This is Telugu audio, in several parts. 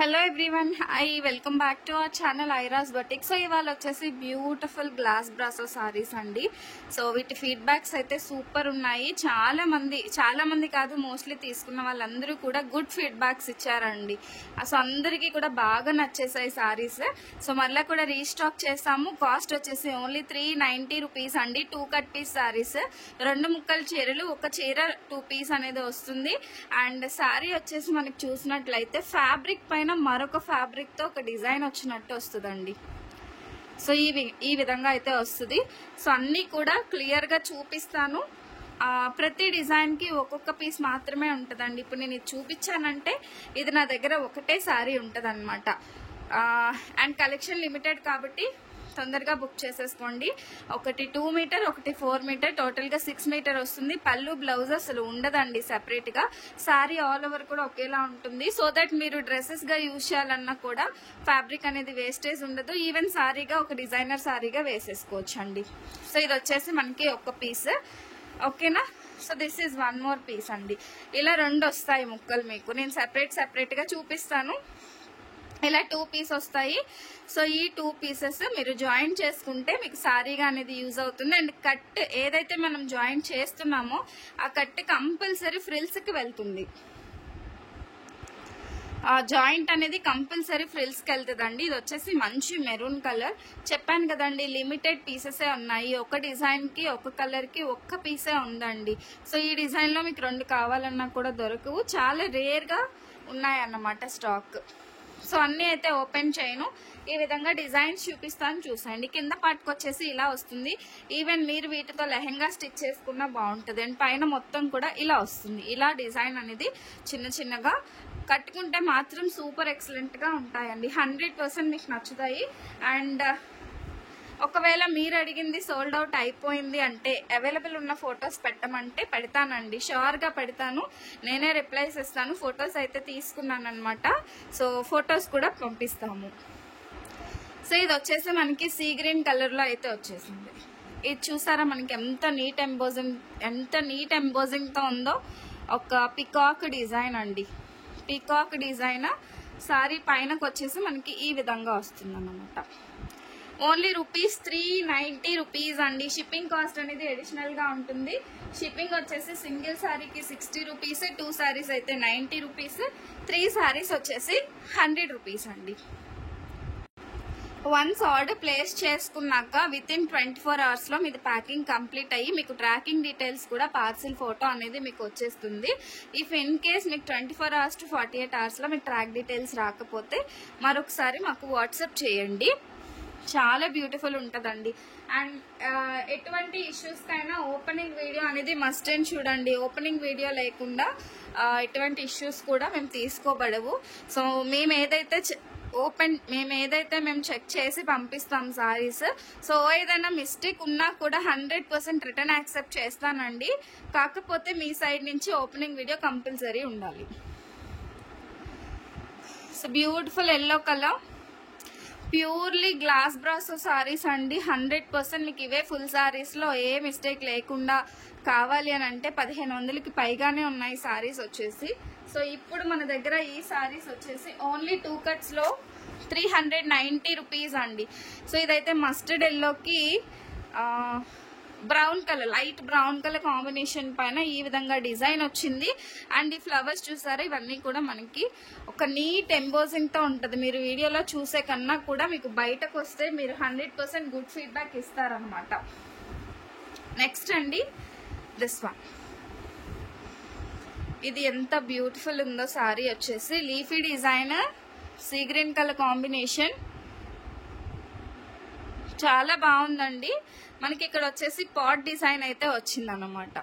Hello everyone, hi, welcome back to our channel ఐరాస్ బొటిక్. సో ఇవాళ వచ్చేసి బ్యూటిఫుల్ గ్లాస్ బ్రాసో సారీస్ అండి. సో వీటి ఫీడ్బ్యాక్స్ అయితే సూపర్ ఉన్నాయి. చాలా మంది కాదు, మోస్ట్లీ తీసుకున్న వాళ్ళందరూ కూడా గుడ్ ఫీడ్బ్యాక్స్ ఇచ్చారండి. సో అందరికీ కూడా బాగా నచ్చేసాయి సారీస్. సో మళ్ళీ కూడా రీస్టాక్ చేసాము. కాస్ట్ వచ్చేసి ఓన్లీ 390 రూపీస్ అండి. 2 కట్ పీస్ సారీస్, 2 ముక్కల చీరలు, ఒక చీర 2 పీస్ అనేది వస్తుంది. అండ్ సారీ వచ్చేసి మనకి చూసినట్లయితే ఫ్యాబ్రిక్ పైన మరొక ఫ్యాబ్రిక్ తో ఒక డిజైన్ వచ్చినట్టు వస్తుందండి. సో ఈ విధంగా అయితే వస్తుంది. సో అన్ని కూడా క్లియర్ గా చూపిస్తాను. ప్రతి డిజైన్ కి ఒక్కొక్క పీస్ మాత్రమే ఉంటుందండి. ఇప్పుడు నేను ఇది చూపించానంటే ఇది నా దగ్గర ఒకటే సారీ ఉంటుంది అనమాట. అండ్ కలెక్షన్ లిమిటెడ్ కాబట్టి తొందరగా బుక్ చేసేసుకోండి. ఒకటి 2 మీటర్, ఒకటి 4 మీటర్, టోటల్ గా 6 మీటర్ వస్తుంది. పళ్ళు బ్లౌజ్ అసలు ఉండదండి సెపరేట్ గా. సారీ ఆల్ ఓవర్ కూడా ఒకేలా ఉంటుంది. సో దట్ మీరు డ్రెస్సెస్ గా యూజ్ చేయాలన్నా కూడా ఫ్యాబ్రిక్ అనేది వేస్టేజ్ ఉండదు. ఈవెన్ సారీగా ఒక డిజైనర్ సారీగా వేసేసుకోవచ్చు అండి. సో ఇది వచ్చేసి మనకి ఒక పీస్, ఓకేనా. So this is 1 more piece అండి. ఇలా 2 వస్తాయి ముక్కలు. మీకు నేను సెపరేట్ గా చూపిస్తాను. ఇలా 2 పీస్ వస్తాయి. సో ఈ 2 పీసెస్ మీరు జాయిన్ చేసుకుంటే మీకు సారీగా అనేది యూజ్ అవుతుంది. అండ్ కట్ ఏదైతే మనం జాయిన్ చేస్తున్నామో ఆ కట్ కంపల్సరీ ఫ్రిల్స్ కి వెళ్తుంది. ఆ జాయింట్ అనేది కంపల్సరీ ఫ్రిల్స్ కి వెళ్తుందండి. ఇది వచ్చేసి మంచి మెరూన్ కలర్. చెప్పాను కదండి, లిమిటెడ్ పీసెసే ఉన్నాయి. ఒక డిజైన్ కి ఒక కలర్ కి ఒక్క పీసే ఉందండి. సో ఈ డిజైన్ లో మీకు 2 కావాలన్నా కూడా దొరకవు. చాలా రేర్ గా ఉన్నాయన్నమాట స్టాక్. సో అన్ని అయితే ఓపెన్ చేయను. ఈ విధంగా డిజైన్స్ చూపిస్తాను, చూసండి. కింద పార్ట్కి వచ్చేసి ఇలా వస్తుంది. ఈవెన్ మీరు వీటితో లెహెంగా స్టిచ్ చేసుకున్నా బాగుంటుంది. అండ్ పైన మొత్తం కూడా ఇలా వస్తుంది. ఇలా డిజైన్ అనేది చిన్నగా కట్టుకుంటే మాత్రం సూపర్ ఎక్సలెంట్ గా ఉంటాయండి. 100% మీకు నచ్చుతాయి. అండ్ ఒకవేళ మీరు అడిగింది సోల్డ్ అవుట్ అయిపోయింది అంటే అవైలబుల్ ఉన్న ఫొటోస్ పెట్టమంటే పెడతానండి. షూర్ గా పెడతాను. నేనే రిప్లైస్ ఇస్తాను. ఫొటోస్ అయితే తీసుకున్నాను అనమాట. సో ఫొటోస్ కూడా పంపిస్తాము. సో ఇది వచ్చేసి మనకి సీ గ్రీన్ కలర్ లో అయితే వచ్చేసింది. ఇది చూసారా మనకి ఎంత నీట్ ఎంబోజింగ్ తో ఉందో. ఒక పికాక్ డిజైన్ అండి. పికాక్ డిజైన్ సారీ పైనకి వచ్చేసి మనకి ఈ విధంగా వస్తుంది అన్నమాట. ఓన్లీ ₹390 రూపీస్ అండి. షిప్పింగ్ కాస్ట్ అనేది అడిషనల్ గా ఉంటుంది. షిప్పింగ్ వచ్చేసి సింగిల్ సారీకి 60 రూపీస్, 2 సారీస్ అయితే 90 రూపీస్, 3 సారీస్ వచ్చేసి 100 రూపీస్ అండి. వన్స్ ఆర్డర్ ప్లేస్ చేసుకున్నాక విత్ ఇన్ 24 అవర్స్ లో మీది ప్యాకింగ్ కంప్లీట్ అయ్యి మీకు ట్రాకింగ్ డీటెయిల్స్ కూడా పార్సిల్ ఫోటో అనేది మీకు వచ్చేస్తుంది. ఇఫ్ ఇన్ కేస్ మీకు 24 అవర్స్ టు 48 అవర్స్ లో మీకు ట్రాక్ డీటెయిల్స్ రాకపోతే మరొకసారి మాకు వాట్సాప్ చేయండి. చాలా బ్యూటిఫుల్ ఉంటుందండి. అండ్ ఎటువంటి ఇష్యూస్ కైనా ఓపెనింగ్ వీడియో అనేది మస్ట్ అండ్ చూడండి. ఓపెనింగ్ వీడియో లేకుండా ఎటువంటి ఇష్యూస్ కూడా మేము తీసుకోబడవు. సో మేము ఏదైతే మేము చెక్ చేసి పంపిస్తాం సారీస్. సో ఏదైనా మిస్టేక్ ఉన్నా కూడా 100% రిటర్న్ యాక్సెప్ట్ చేస్తానండి. కాకపోతే మీ సైడ్ నుంచి ఓపెనింగ్ వీడియో కంపల్సరీ ఉండాలి. So beautiful yellow colour, purely glass brasso saris అండి. 100% మీకు ఇవే ఫుల్ సారీస్ లో ఏ మిస్టేక్ లేకుండా కావాలి అని అంటే 1500కి పైగానే ఉన్నాయి సారీస్ వచ్చేసి. సో ఇప్పుడు మన దగ్గర ఈ సారీస్ వచ్చేసి ఓన్లీ 2 కట్స్ లో 390 రూపీస్ అండి. సో ఇదైతే మస్టర్డ్ ఎల్లోకి brown colour, light brown colour combination పైన ఈ విధంగా డిజైన్ వచ్చింది. అండ్ ఈ ఫ్లవర్స్ చూసారా, ఇవన్నీ కూడా మనకి ఒక నీట్ ఎంబోజింగ్ తో ఉంటది. మీరు వీడియోలో చూసే కన్నా కూడా మీకు బయటకు వస్తే మీరు 100% గుడ్ ఫీడ్బ్యాక్ ఇస్తారనమాట. నెక్స్ట్ అండి దిస్ వన్. ఇది ఎంత బ్యూటిఫుల్ ఉందో సారీ వచ్చేసి. Leafy design, sea green colour combination, చాలా బాగుందండి. మనకి ఇక్కడ వచ్చేసి పాట్ డిజైన్ అయితే వచ్చింది అన్నమాట.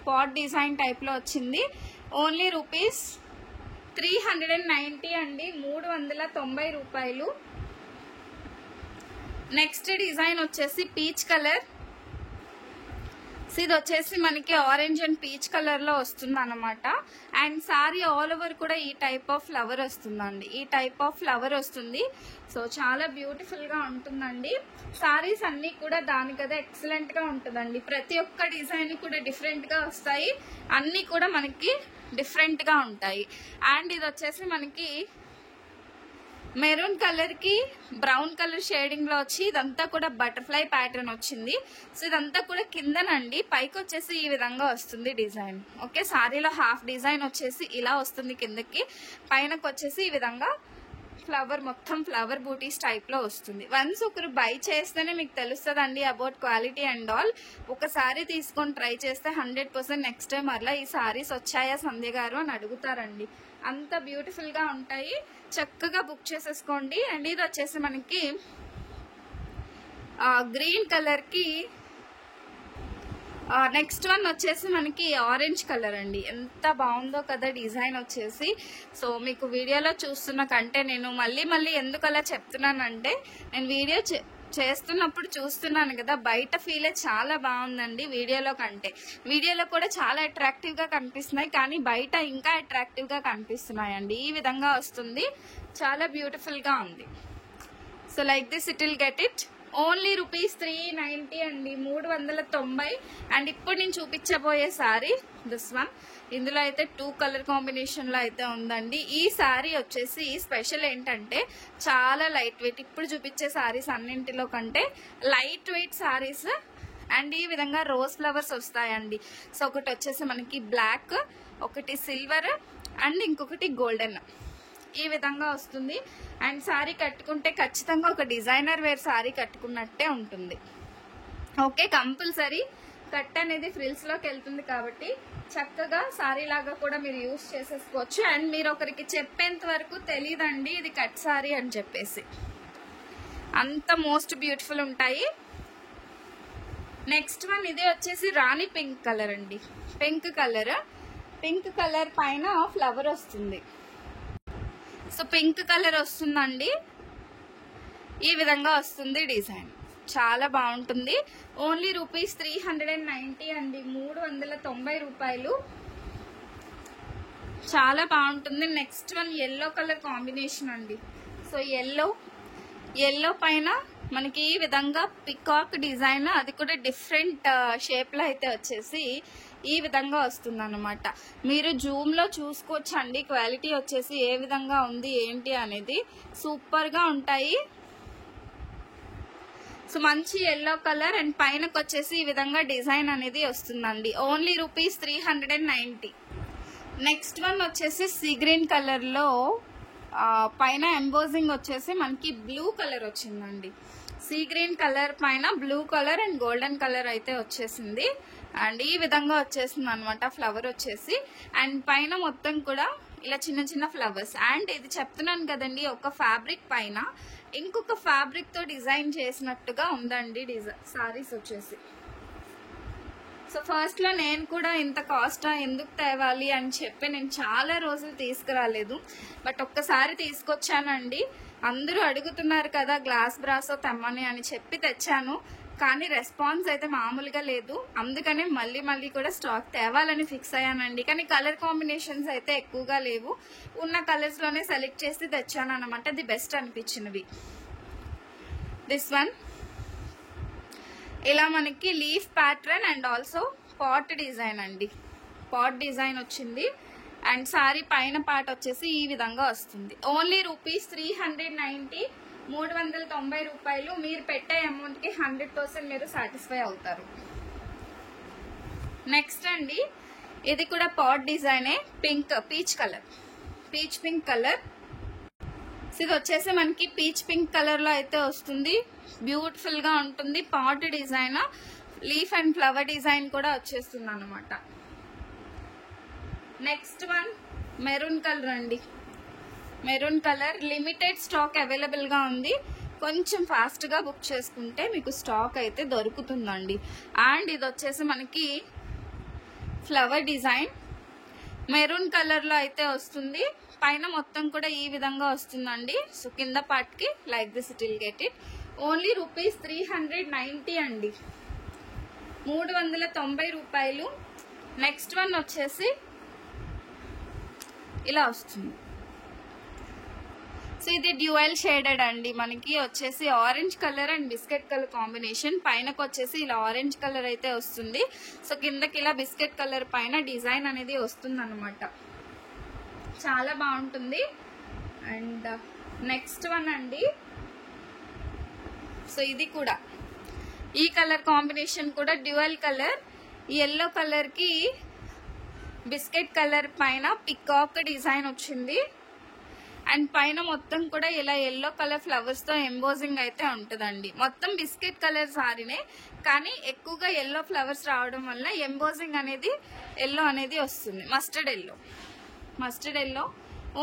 పాట్ డిజైన్ టైప్ లో వచ్చింది. ఓన్లీ ₹390 అండి, 390 రూపాయలు. నెక్స్ట్ డిజైన్ వచ్చేసి పీచ్ కలర్. సో ఇది వచ్చేసి మనకి ఆరెంజ్ అండ్ పీచ్ కలర్ లో వస్తుంది అనమాట. అండ్ సారీ ఆల్ ఓవర్ కూడా ఈ టైప్ ఆఫ్ ఫ్లవర్ వస్తుందండి. ఈ టైప్ ఆఫ్ ఫ్లవర్ వస్తుంది. సో చాలా బ్యూటిఫుల్ గా ఉంటుందండి. సారీస్ అన్ని కూడా దానికదే ఎక్సలెంట్ గా ఉంటుందండి. ప్రతి ఒక్క డిజైన్ కూడా డిఫరెంట్ గా వస్తాయి. అన్ని కూడా మనకి డిఫరెంట్ గా ఉంటాయి. అండ్ ఇది వచ్చేసి మనకి మెరూన్ కలర్ కి బ్రౌన్ కలర్ షేడింగ్ లో వచ్చి ఇదంతా కూడా బటర్ఫ్లై ప్యాటర్న్ వచ్చింది. సో ఇదంతా కూడా కిందనండి, పైకి వచ్చేసి ఈ విధంగా వస్తుంది డిజైన్. ఓకే, సారీలో హాఫ్ డిజైన్ వచ్చేసి ఇలా వస్తుంది కిందకి, పైనకి వచ్చేసి ఈ విధంగా ఫ్లవర్, మొత్తం ఫ్లవర్ బూటీస్ టైప్ లో వస్తుంది. వన్స్ ఒకరు బై చేస్తేనే మీకు తెలుస్తుందండి అబౌట్ క్వాలిటీ అండ్ ఆల్. ఒకసారి తీసుకొని ట్రై చేస్తే 100% నెక్స్ట్ టైం అలా ఈ సారీస్ వచ్చాయా సంధ్య గారు అని అడుగుతారండి. అంత బ్యూటిఫుల్ గా ఉంటాయి, చక్కగా బుక్ చేసేసుకోండి. అండ్ ఇది వచ్చేసి మనకి గ్రీన్ కలర్ కి, నెక్స్ట్ వన్ వచ్చేసి మనకి ఆరెంజ్ కలర్ అండి. ఎంత బాగుందో కదా డిజైన్ వచ్చేసి. సో మీకు వీడియోలో చూస్తున్న కంటే నేను మళ్ళీ ఎందుకు అలా చెప్తున్నానంటే, నేను వీడియో చేస్తున్నప్పుడు చూస్తున్నాను కదా, బయట ఫీలే చాలా బాగుందండి వీడియోలో కంటే. వీడియోలో కూడా చాలా అట్రాక్టివ్ గా కనిపిస్తున్నాయి, కానీ బయట ఇంకా అట్రాక్టివ్ గా కనిపిస్తున్నాయండి. ఈ విధంగా వస్తుంది, చాలా బ్యూటిఫుల్ గా ఉంది. So like this it will get it only rupees 390 అండి, 390. అండ్ ఇప్పుడు నేను చూపించబోయే సారీ దిస్ వన్. ఇందులో అయితే 2 కలర్ కాంబినేషన్ లో అయితే ఉందండి. ఈ సారీ వచ్చేసి స్పెషల్ ఏంటంటే చాలా లైట్ వెయిట్. ఇప్పుడు చూపించే సారీస్ అన్నింటిలో కంటే లైట్ వెయిట్ సారీస్. అండ్ ఈ విధంగా రోజ్ ఫ్లవర్స్ వస్తాయండి. సో ఒకటి వచ్చేసి మనకి బ్లాక్, ఒకటి సిల్వర్ అండ్ ఇంకొకటి గోల్డెన్, ఈ విధంగా వస్తుంది. అండ్ సారీ కట్టుకుంటే ఖచ్చితంగా ఒక డిజైనర్ వేర్ సారీ కట్టుకున్నట్టే ఉంటుంది. ఓకే, కంపల్సరీ కట్ అనేది ఫ్రిల్స్ లోకి వెళ్తుంది కాబట్టి చక్కగా సారీ లాగా కూడా మీరు యూజ్ చేసేసుకోవచ్చు. అండ్ మీరు ఒకరికి చెప్పేంత వరకు తెలియదండి ఇది కట్ సారీ అని చెప్పేసి, అంత మోస్ట్ బ్యూటిఫుల్ ఉంటాయి. నెక్స్ట్ వన్ ఇది వచ్చేసి రాణి పింక్ కలర్ అండి. పింక్ కలర్ పైన ఫ్లవర్ వస్తుంది. సో పింక్ కలర్ వస్తుందండి, ఈ విధంగా వస్తుంది డిజైన్, చాలా బాగుంటుంది. ఓన్లీ రూపీస్ 390 అండి, 390 రూపాయలు. చాలా బాగుంటుంది. Next one yellow colour combination అండి. సో ఎల్లో పైన మనకి ఈ విధంగా పికాక్ డిజైన్, అది కూడా డిఫరెంట్ షేప్ లో అయితే వచ్చేసి ఈ విధంగా వస్తుంది అనమాట. మీరు జూమ్ లో చూసుకోవచ్చు అండి క్వాలిటీ వచ్చేసి ఏ విధంగా ఉంది ఏంటి అనేది, సూపర్ గా ఉంటాయి. సో మంచి ఎల్లో కలర్ అండ్ పైనకి వచ్చేసి ఈ విధంగా డిజైన్ అనేది వస్తుందండి. Only rupees 390. నెక్స్ట్ వన్ వచ్చేసి సీ గ్రీన్ కలర్ లో పైన ఎంబోజింగ్ వచ్చేసి మనకి బ్లూ కలర్ వచ్చిందండి. సీ గ్రీన్ కలర్ పైన blue colour and golden colour అయితే వచ్చేసింది. అండ్ ఈ విధంగా వచ్చేసింది అనమాట ఫ్లవర్ వచ్చేసి. అండ్ పైన మొత్తం కూడా ఇలా చిన్న ఫ్లవర్స్. అండ్ ఇది చెప్తున్నాను కదండి, ఒక ఫ్యాబ్రిక్ పైన ఇంకొక ఫ్యాబ్రిక్ తో డిజైన్ చేసినట్టుగా ఉందండి సారీస్ వచ్చేసి. సో ఫస్ట్ లో నేను కూడా ఇంత కాస్ట్ ఎందుకు తేవాలి అని చెప్పి నేను చాలా రోజులు తీసుకురాలేదు, బట్ ఒక్కసారి తీసుకొచ్చానండి. అందరూ అడుగుతున్నారు కదా గ్లాస్ బ్రాసో తెమ్మని అని చెప్పి తెచ్చాను, కానీ రెస్పాన్స్ అయితే మామూలుగా లేదు. అందుకనే మళ్ళీ కూడా స్టాక్ తేవాలని ఫిక్స్ అయ్యానండి. కానీ కలర్ కాంబినేషన్స్ అయితే ఎక్కువగా లేవు, ఉన్న కలర్స్ లోనే సెలెక్ట్ చేసి తెచ్చాను అనమాట, ది బెస్ట్ అనిపించినవి. దిస్ వన్ ఇలా మనకి leaf pattern and also pot design అండి. పాట్ డిజైన్ వచ్చింది. అండ్ సారీ పైన పార్ట్ వచ్చేసి ఈ విధంగా వస్తుంది. ఓన్లీ రూపీస్ 390, 390 రూపాయలు. మీరు పెట్టే అమౌంట్ కి 100% మీరు సాటిస్ఫై అవుతారు. నెక్స్ట్ అండి ఇది కూడా పాట్ డిజైనే, పీచ్ పింక్ కలర్. ఇది వచ్చేసి మనకి పీచ్ పింక్ కలర్ లో అయితే వస్తుంది, బ్యూటిఫుల్ గా ఉంటుంది. Pot design, leaf and flower design కూడా వచ్చేస్తుంది అనమాట. నెక్స్ట్ వన్ మెరూన్ కలర్ అండి. Maroon colour limited stock available గా ఉంది, కొంచెం ఫాస్ట్ గా బుక్ చేసుకుంటే మీకు స్టాక్ అయితే దొరుకుతుందండి. అండ్ ఇది వచ్చేసి మనకి ఫ్లవర్ డిజైన్ మెరూన్ కలర్ లో అయితే వస్తుంది. పైన మొత్తం కూడా ఈ విధంగా వస్తుందండి. సో కింద పార్ట్ కి like this it will get it. Only rupees 390 అండి, 390 రూపాయలు. నెక్స్ట్ వన్ వచ్చేసి ఇలా వస్తుంది. సో ఇది డ్యూయల్ షేడెడ్ అండి, మనకి వచ్చేసి orange colour and biscuit colour combination. పైనకు వచ్చేసి ఇలా ఆరెంజ్ కలర్ అయితే వస్తుంది. సో కిందకి ఇలా బిస్కెట్ కలర్ పైన డిజైన్ అనేది వస్తుంది అనమాట, చాలా బాగుంటుంది. అండ్ నెక్స్ట్ వన్ అండి, సో ఇది కూడా ఈ కలర్ కాంబినేషన్ కూడా డ్యూయల్ కలర్, ఎల్లో కలర్కి బిస్కెట్ కలర్ పైన పికాక్ డిజైన్ వచ్చింది. అండ్ పైన మొత్తం కూడా ఇలా ఎల్లో కలర్ ఫ్లవర్స్తో ఎంబోజింగ్ అయితే ఉంటుందండి. మొత్తం బిస్కెట్ కలర్ సారీనే, కానీ ఎక్కువగా ఎల్లో ఫ్లవర్స్ రావడం వల్ల ఎంబోజింగ్ అనేది ఎల్లో అనేది వస్తుంది. మస్టర్డ్ ఎల్లో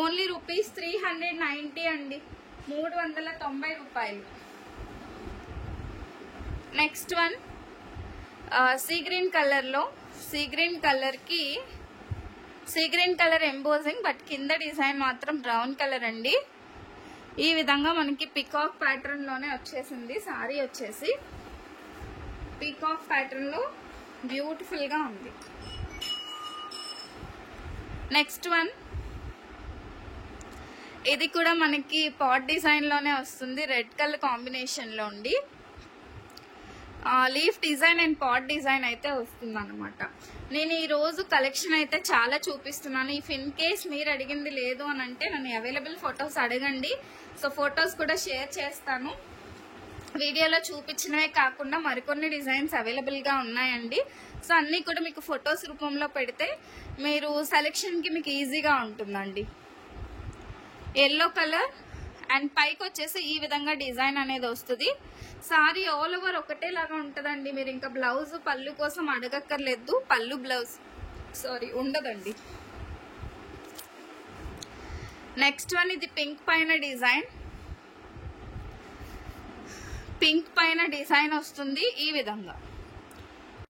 ఓన్లీ రూపీస్ 390 అండి, 390 రూపాయలు. నెక్స్ట్ వన్ సీ గ్రీన్ కలర్లో, sea green colour embossing, but కింద డిజైన్ మాత్రం బ్రౌన్ కలర్ అండి. ఈ విధంగా మనకి పికాక్ ప్యాటర్న్ లోనే వచ్చేసింది. సారీ వచ్చేసి పికాక్ ప్యాటర్న్ లో బ్యూటిఫుల్ గా ఉంది. నెక్స్ట్ వన్, ఇది కూడా మనకి పాట్ డిజైన్ లోనే వస్తుంది, రెడ్ కలర్ కాంబినేషన్ లో ఉండి leaf design and pot design అయితే వస్తుంది అనమాట. నేను ఈ రోజు కలెక్షన్ అయితే చాలా చూపిస్తున్నాను. ఇఫ్ ఇన్ కేస్ మీరు అడిగింది లేదు అని అంటే నన్ను అవైలబుల్ ఫొటోస్ అడగండి, సో ఫొటోస్ కూడా షేర్ చేస్తాను. వీడియోలో చూపించినవే కాకుండా మరికొన్ని డిజైన్స్ అవైలబుల్గా ఉన్నాయండి. సో అన్నీ కూడా మీకు ఫొటోస్ రూపంలో పెడితే మీరు సెలెక్షన్కి మీకు ఈజీగా ఉంటుందండి. ఎల్లో కలర్ అండ్ పైకి వచ్చేసి ఈ విధంగా డిజైన్ అనేది వస్తుంది. సారీ ఆల్ ఓవర్ ఒకటేలాగా ఉంటుందండి. మీరు ఇంకా బ్లౌజ్ పళ్ళు కోసం అడగక్కర్లేదు, పళ్ళు బ్లౌజ్ ఉండదండి. నెక్స్ట్ వన్, ఇది పింక్ పైన డిజైన్ వస్తుంది ఈ విధంగా.